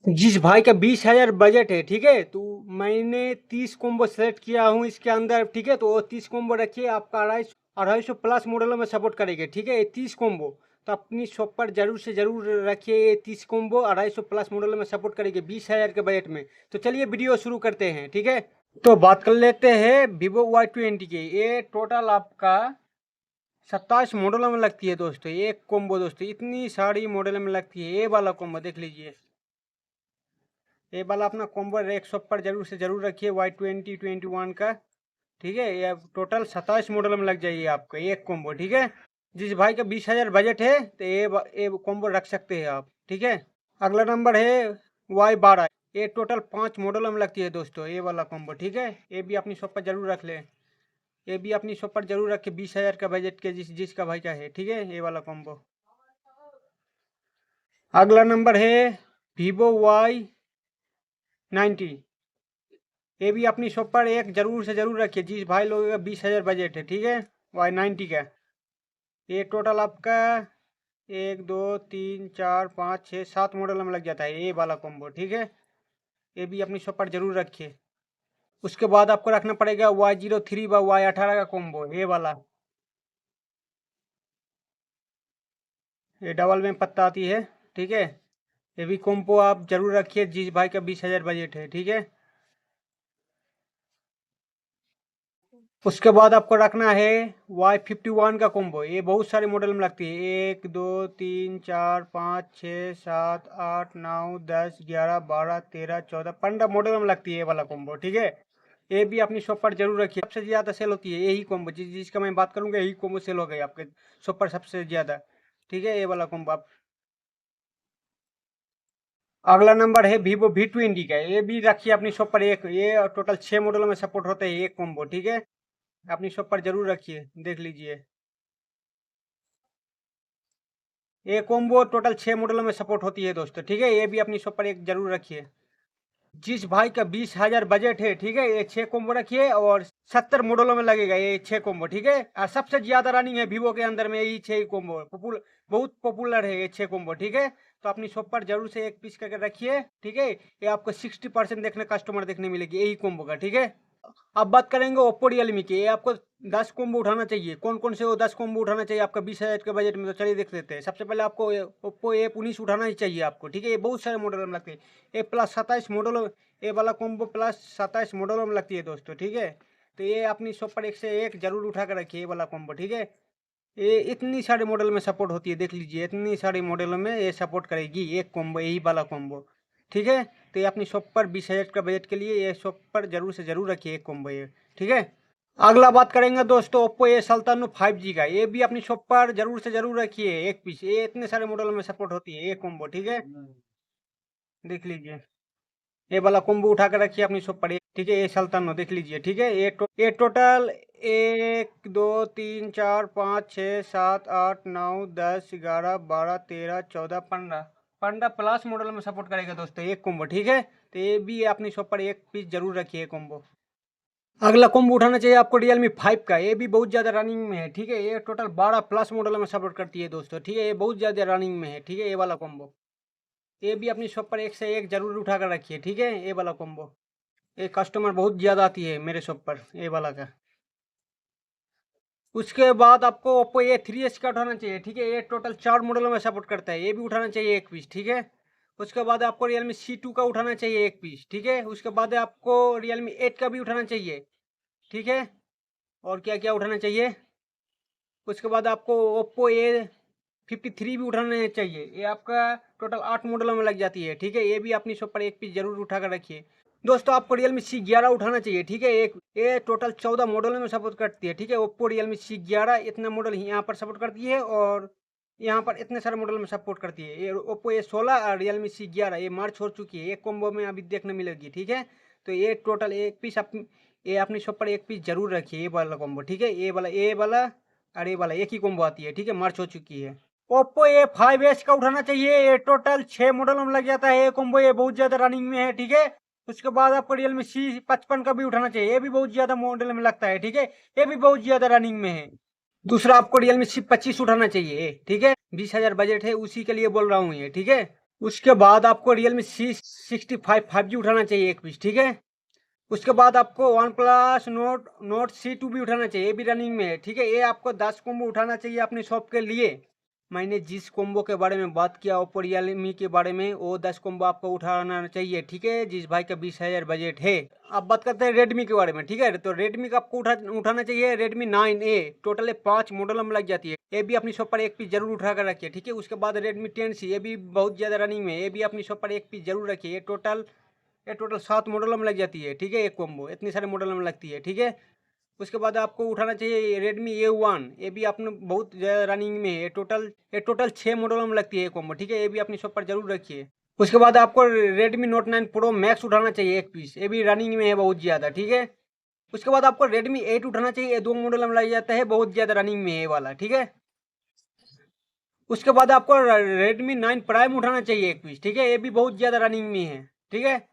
जिस भाई का 20,000 बजट है, ठीक है, तो मैंने 30 कॉम्बो सेलेक्ट किया हूँ इसके अंदर, ठीक है। तो वो 30 कॉम्बो रखिए, आपका 250 प्लस मॉडलों में सपोर्ट करेंगे, ठीक है। ये 30 कॉम्बो तो अपनी शॉप पर जरूर से जरूर रखिए। ये 30 कॉम्बो 250 प्लस मॉडलों में सपोर्ट करेंगे 20,000 के बजट में। तो चलिए वीडियो शुरू करते हैं, ठीक है। तो बात कर लेते हैं वीवो Y20 की। ये टोटल आपका 27 मॉडलों में लगती है दोस्तों, एक कॉम्बो दोस्तों। इतनी सारी मॉडल में लगती है। ये वाला कॉम्बो देख लीजिए, ये वाला अपना कॉम्बो एक शॉप पर जरूर से जरूर रखिए Y2021 का, ठीक है। ये टोटल 27 मॉडल में लग जाइए आपको एक कॉम्बो, ठीक है। जिस भाई का 20,000 बजट है तो ये कॉम्बो रख सकते हैं आप, ठीक है। अगला नंबर है Y12। ये टोटल 5 मॉडल में लगती है दोस्तों, ये वाला कॉम्बो, ठीक है। ये भी अपनी शॉप पर जरूर रख लें। ये भी अपनी शॉप पर जरूर रखे 20,000 का बजट के जिसका भाई का है, ठीक है, ये वाला कॉम्बो। अगला नंबर है Vivo Y90। ये भी अपनी शॉप पर एक जरूर से जरूर रखिए जिस भाई लोगों का 20,000 बजट है, ठीक है। Y90 का ये टोटल आपका 1 2 3 4 5 6 7 मॉडल में लग जाता है, ये वाला कॉम्बो, ठीक है। ये भी अपनी शॉप पर जरूर रखिए। उसके बाद आपको रखना पड़ेगा Y03 व Y18 का कॉम्बो, ये वाला। ये डबल में पत्ता आती है, ठीक है। ये भी कॉम्बो आप जरूर रखिए जिस भाई का 20,000 बजट है, ठीक है। उसके बाद आपको रखना है Y51 का कॉम्बो। ये बहुत सारे मॉडल में लगती है, 1 2 3 4 5 6 7 8 9 10 11 12 13 14 15 मॉडल में लगती है ये वाला कॉम्बो, ठीक है। ये भी अपनी शॉप पर जरूर रखिए। सबसे ज्यादा सेल होती है यही कॉम्बो, जिसका मैं बात करूंगा यही कॉम्बो सेल हो गई आपके शॉप पर सबसे ज्यादा, ठीक है। ये वाला कॉम्बो आप। अगला नंबर है Vivo V20 का। ये भी रखिए अपनी शॉप पर एक। ये टोटल 6 मॉडलों में सपोर्ट होता है एक कॉम्बो, ठीक है। अपनी शॉप पर जरूर रखिए, देख लीजिए। ये कॉम्बो टोटल 6 मॉडलों में सपोर्ट होती है दोस्तों, ठीक है। ये भी अपनी शॉप पर एक जरूर रखिए। जिस भाई का 20,000 बजट है, ठीक है, ये 6 कॉम्बो रखिए और 70 मॉडलों में लगेगा ये 6 कॉम्बो, ठीक है। और सबसे ज्यादा रनिंग है वीवो के अंदर में यही 6 कॉम्बो बहुत पॉपुलर है ये 6 कॉम्बो, ठीक है। तो अपनी शॉप पर जरूर से एक पीस करके रखिए, ठीक है। ये आपको 60% देखने कस्टमर देखने मिलेगी यही कॉम्बो का, ठीक है। अब बात करेंगे ओप्पो रियलमी की। ये आपको 10 कॉम्बो उठाना चाहिए। कौन कौन से वो 10 कॉम्बो उठाना चाहिए आपका 20,000 के बजट में, तो चलिए देख लेते हैं। सबसे पहले आपको ओप्पो A19 उठाना ही चाहिए आपको, ठीक है। ये बहुत सारे मॉडल में लगते हैं। ये प्लस 27 मॉडल, ये वाला कॉम्बो प्लस 27 मॉडलों में लगती है दोस्तों, ठीक है। तो ये अपनी शॉप पर एक से एक जरूर उठा कर रखिए ये वाला कॉम्बो, ठीक है। ये इतनी सारे मॉडल में सपोर्ट होती है, देख लीजिए। इतनी सारी मॉडलों में ये सपोर्ट करेगी एक कॉम्बो, यही वाला कॉम्बो, ठीक है। तो ये अपनी शॉप पर 20,000 का बजट के लिए ये शॉप पर जरूर से जरूर रखिए एक कॉम्बो ये, ठीक है। अगला बात करेंगे दोस्तों ओप्पो A57 5G का। ये भी अपनी शॉप पर जरूर से जरूर रखिए एक पीस। ये इतने सारे मॉडल में सपोर्ट होती है एक कॉम्बो, ठीक है। देख लीजिए, ये वाला कॉम्बो उठा कर रखिए अपनी शॉप पर, ठीक है। A57 देख लीजिए, ठीक है। ये टोटल 1 2 3 4 5 6 7 8 9 10 11 12 13 14 15 प्लस मॉडल में सपोर्ट करेगा दोस्तों एक कॉम्बो, ठीक है। तो ये भी अपनी शॉप पर एक पीस जरूर रखिए कॉम्बो। अगला कॉम्बो उठाना चाहिए आपको Realme 5 का। ये भी बहुत ज़्यादा रनिंग में है, ठीक है। ये टोटल 12 प्लस मॉडल में सपोर्ट करती है दोस्तों, ठीक है। ये बहुत ज़्यादा रनिंग में है, ठीक है, ये वाला कॉम्बो। ये भी अपनी शॉप पर एक से एक जरूर उठा कर रखिए, ठीक है, ये वाला कॉम्बो। ये कस्टमर बहुत ज़्यादा आती है मेरे शॉप पर ये वाला का। उसके बाद आपको ओप्पो A3s का उठाना चाहिए, ठीक है। ये टोटल 4 मॉडलों में सपोर्ट करता है। ये भी उठाना चाहिए एक पीस, ठीक है। उसके बाद आपको Realme C2 का उठाना चाहिए एक पीस, ठीक है। उसके बाद आपको Realme 8 का भी उठाना चाहिए, ठीक है। और क्या क्या उठाना चाहिए, उसके बाद आपको ओप्पो A53 भी उठाना चाहिए। ये आपका टोटल 8 मॉडलों में लग जाती है, ठीक है। ये भी अपनी शॉप पर एक पीस जरूर उठा कर रखिए दोस्तों। आपको Realme C11 उठाना चाहिए, ठीक है। एक ये टोटल 14 मॉडल में सपोर्ट करती है, ठीक है। ओप्पो Realme C11 इतना मॉडल यहाँ पर सपोर्ट करती है और यहाँ पर इतने सारे मॉडल में सपोर्ट करती है। ये ओप्पो A16 और Realme C11 ये मार्च हो चुकी है, एक कॉम्बो में अभी देखने मिलेगी, ठीक है। तो ये टोटल एक पीस ये अपनी शॉप पर एक पीस जरूर रखिए ये वाला कॉम्बो, ठीक है। ये वाला और ये वाला एक ही कॉम्बो आती है, ठीक है, मार्च हो चुकी है। ओप्पो A5s का उठाना चाहिए। ये टोटल 6 मॉडल में लग जाता है ये कॉम्बो। ये बहुत ज्यादा रनिंग में है, ठीक है। उसके बाद आपको Realme C55 का भी उठाना चाहिए। ये भी बहुत ज्यादा मॉडल में लगता है, ठीक है। ये भी बहुत ज्यादा रनिंग में है। दूसरा आपको Realme C25 उठाना चाहिए, ठीक है। 20,000 बजट है उसी के लिए बोल रहा हूँ ये, ठीक है। उसके बाद आपको Realme C65 5G उठाना चाहिए एक पीस, ठीक है। उसके बाद आपको वन प्लस नोट C2 भी उठाना चाहिए, ये भी रनिंग में है, ठीक है। ये आपको 10 कोम्बो उठाना चाहिए अपनी शॉप के लिए। मैंने जिस कोम्बो के बारे में बात किया ओप्पो Realme के बारे में, वो 10 कोम्बो आपको उठाना चाहिए, ठीक है। जिस भाई का 20,000 बजट है। अब बात करते हैं रेडमी के बारे में, ठीक है। तो रेडमी का आपको उठाना चाहिए Redmi 9A। टोटल 5 मॉडल में लग जाती है, ये भी अपनी शॉप पर एक पीस जरूर उठा कर रखिए, ठीक है। उसके बाद Redmi 10C, ये भी बहुत ज़्यादा रनिंग में है, ये भी अपनी शॉप पर एक पीस जरूर रखिए। ये टोटल 7 मॉडल में लग जाती है, ठीक है। एक कोम्बो इतने सारे मॉडल में लगती है, ठीक है। उसके बाद आपको उठाना चाहिए Redmi A1, ये भी अपने बहुत ज़्यादा रनिंग में है। ये टोटल 6 मॉडल में लगती है कोम्बो, ठीक है। ये भी अपनी शॉप पर जरूर रखिए। उसके बाद आपको Redmi Note 9 Pro Max उठाना चाहिए एक पीस, ये भी रनिंग में है बहुत ज़्यादा, ठीक है। उसके बाद आपको Redmi 8 उठाना चाहिए, ये 2 मॉडल में लग जाता है, बहुत ज़्यादा रनिंग में है ये वाला, ठीक है। उसके बाद आपको Redmi 9 Prime उठाना चाहिए एक पीस, ठीक है। ये भी बहुत ज़्यादा रनिंग में है, ठीक है।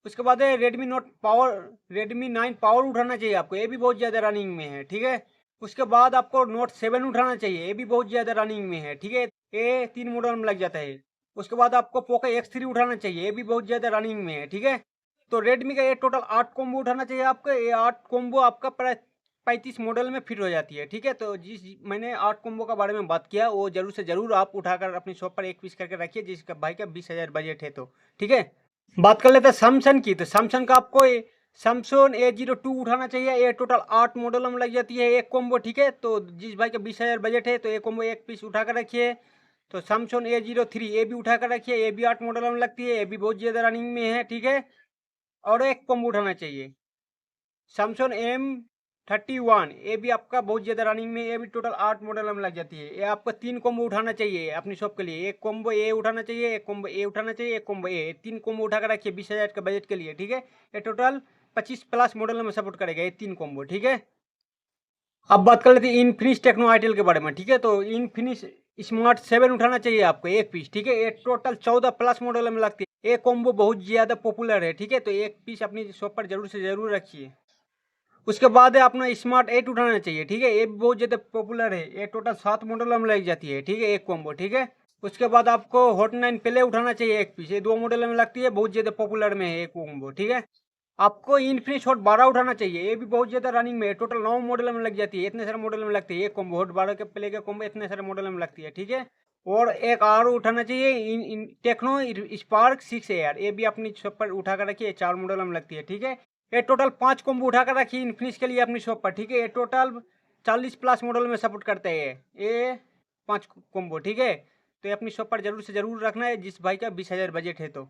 उसके बाद है Redmi 9 पावर उठाना चाहिए आपको, ये भी बहुत ज़्यादा रनिंग में है, ठीक है। उसके बाद आपको Note 7 उठाना चाहिए, ये भी बहुत ज़्यादा रनिंग में है, ठीक है। ये 3 मॉडल में लग जाता है। उसके बाद आपको Poco X3 उठाना चाहिए, ये भी बहुत ज़्यादा रनिंग में है, ठीक है। तो रेडमी का ये टोटल 8 कोम्बो उठाना चाहिए आपको, ये 8 कोम्बो आपका प्राय 35 मॉडल में फिट हो जाती है, ठीक है। तो जिस मैंने 8 कोम्बो का बारे में बात किया, वो जरूर से जरूर आप उठाकर अपनी शॉप पर एक पीस करके रखिए, जिसका भाई का 20,000 बजट है, तो ठीक है। बात कर लेते हैं सैमसंग की। तो सैमसंग का आपको सैमसंग A02 उठाना चाहिए, ये टोटल 8 मॉडल में लग जाती है एक कोम्बो, ठीक है। तो जिस भाई का 20,000 बजट है, तो एक कोम्बो एक पीस उठा कर रखिए। तो सैमसंग A03 ये भी उठा कर रखिए, ये भी 8 मॉडल में लगती है, ये भी बहुत ज़्यादा रनिंग में है, ठीक है। और एक कोम्बो उठाना चाहिए सैमसंग M31, ये भी आपका बहुत ज़्यादा रनिंग में, ये भी टोटल 8 मॉडल में लग जाती है। ये आपको 3 कोम्बो उठाना चाहिए अपनी शॉप के लिए, एक कोम्बो ए उठाना चाहिए, एक कोम्बो ए उठाना चाहिए, एक कोम्बो ए, 3 कोम्बो उठा कर रखिए 20,000 के बजट के लिए, ठीक है। ये टोटल 25 प्लस मॉडल में सपोर्ट करेगा ये 3 कोम्बो, ठीक है। अब बात कर लेते हैं इन्फिनिक्स टेक्नो आइटेल के बारे में, ठीक है। तो इन्फिनिक्स स्मार्ट 7 उठाना चाहिए आपको एक पीस, ठीक है। ये टोटल 14 प्लस मॉडल में लगती है, ये कोम्बो बहुत ज़्यादा पॉपुलर है, ठीक है। तो एक पीस अपनी शॉप पर जरूर से जरूर रखिए। उसके बाद है अपना स्मार्ट 8 उठाना चाहिए, ठीक है। ये भी बहुत ज़्यादा पॉपुलर है, ये टोटल 7 मॉडल में लग जाती है, ठीक है, एक कॉम्बो, ठीक है। उसके बाद आपको हॉट 9 प्ले उठाना चाहिए एक पीस, ये 2 मॉडल में लगती है, बहुत ज़्यादा पॉपुलर में है एक कॉम्बो, ठीक है। आपको इन्फिनिक्स हॉट 12 उठाना चाहिए, ये भी बहुत ज़्यादा रनिंग में है, टोटल 9 मॉडल में लग जाती है, इतने सारे मॉडल में लगती है एक कॉम्बो, हॉट 12 के प्ले के कॉम्बो इतने सारे मॉडल में लगती है, ठीक है। और एक और उठाना चाहिए इन टेक्नो स्पार्क 6 AR, ये भी अपनी शॉप पर उठा कर रखिए, 4 मॉडल में लगती है, ठीक है। ये टोटल 5 कोम्बो उठा कर रखिए इन्फिनिक्स के लिए अपनी शॉप पर, ठीक है। ये टोटल 40 प्लस मॉडल में सपोर्ट करते हैं ये 5 कोम्बो, ठीक है। तो ये अपनी शॉप पर जरूर से जरूर रखना है, जिस भाई का 20,000 बजट है। तो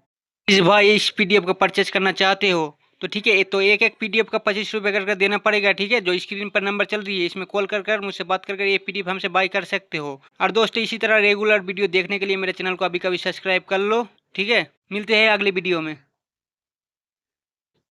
इस भाई इस PDF का परचेज करना चाहते हो तो ठीक है, तो एक एक PDF का 25 रुपये करके देना पड़ेगा, ठीक है। जो स्क्रीन पर नंबर चल रही है, इसमें कॉल कर मुझसे बात कर ये PDF हमसे बाय कर सकते हो। और दोस्तों, इसी तरह रेगुलर वीडियो देखने के लिए मेरे चैनल को अभी कभी सब्सक्राइब कर लो, ठीक है। मिलते हैं अगले वीडियो में।